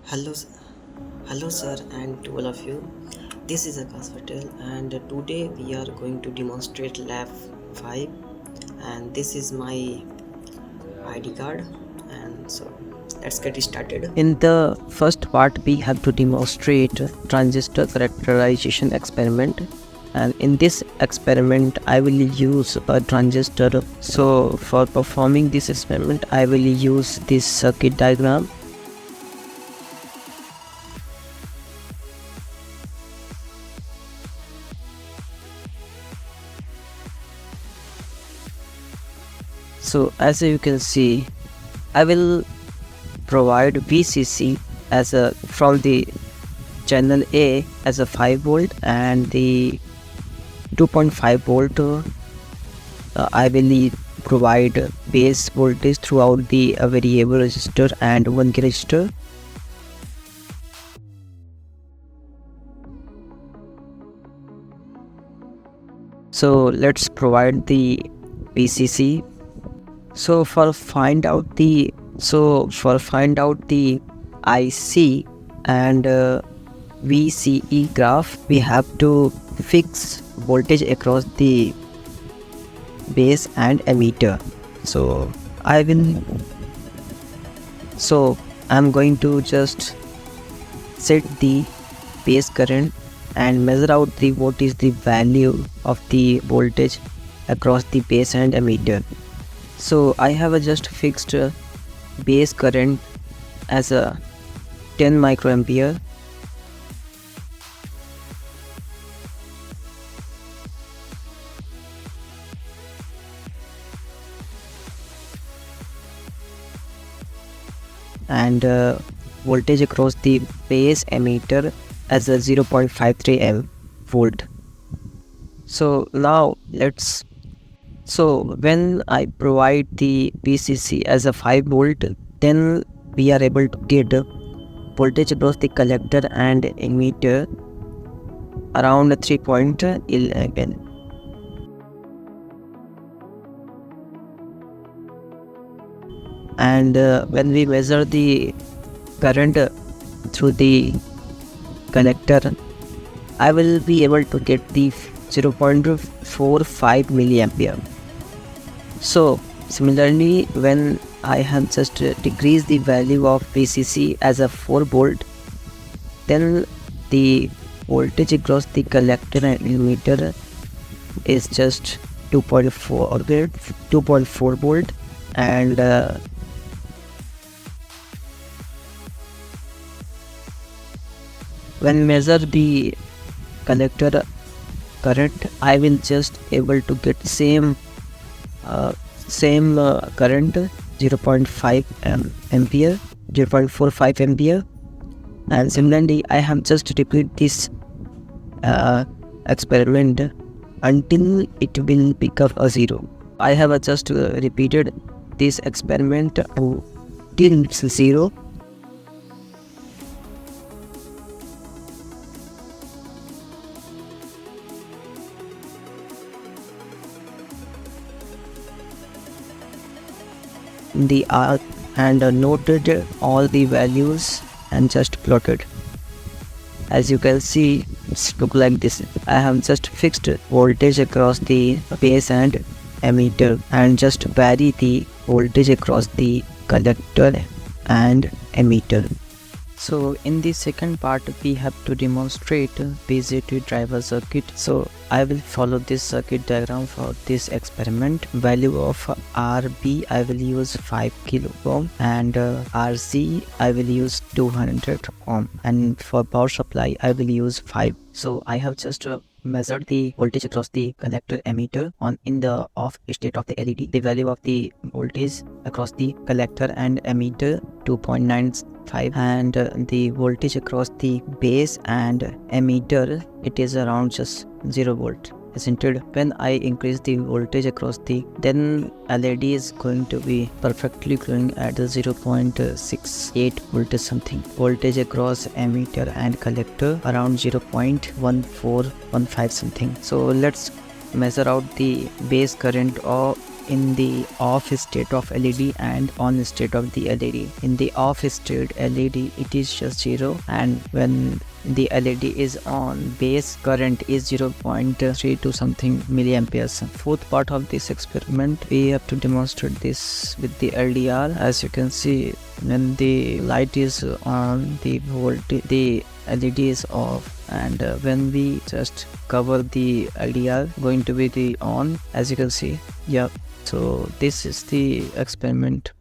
Hello, hello, sir, and to all of you. This is Akash Patel, and today we are going to demonstrate Lab 5, and this is my ID card. And so, let's get started. In the first part, we have to demonstrate transistor characterization experiment. And in this experiment, I will use a transistor. So for performing this experiment, I will use this circuit diagram. So as you can see, I will provide VCC as a from the channel A as a 5 volt and the 2.5 volt I will provide base voltage throughout the variable resistor and 1 k resistor. So let's provide the VCC. So for find out the IC and VCE graph, we have to fix voltage across the base and emitter. So I'm going to just set the base current and measure out what is the value of the voltage across the base and emitter. So I have just fixed base current as a 10 microampere and voltage across the base emitter as a 0.53 volt. So now when I provide the VCC as a 5 volt, then we are able to get voltage across the collector and emitter around 3.11. And when we measure the current through the collector, I will be able to get the 0.45 milliampere. So similarly, when I have just decreased the value of VCC as a 4 volt, then the voltage across the collector and emitter is just 2.4 volt, and when measure the collector current, I will just able to get same current 0.5 ampere, 0.45 ampere. And similarly, I have just repeat this experiment until it will become a 0. I have just repeated this experiment till it's 0. The arc and noted all the values and just plotted. As you can see, it's look like this. I have just fixed voltage across the base and emitter and just vary the voltage across the collector and emitter. So in the second part, we have to demonstrate BJT driver circuit. So I will follow this circuit diagram for this experiment. Value of RB I will use 5 kilo ohm, and RC I will use 200 ohm, and for power supply I will use 5. So I have just measured the voltage across the collector emitter in the off state of the LED. The value of the voltage across the collector and emitter 2.95, and the voltage across the base and emitter, it is around just 0 volt, isn't it? When I increase the voltage across then LED is going to be perfectly glowing at the 0.68 voltage something. Voltage across emitter and collector around 0.1415 something. So let's measure out the base current in the off state of LED and on state of the LED. In the off state LED, it is just 0, and when the LED is on, base current is 0.3 to something milliamperes. Fourth part of this experiment, we have to demonstrate this with the LDR. As you can see, when the light is on, the LED is off, and when we just cover the LDR, going to be the on, as you can see. Yeah, so this is the experiment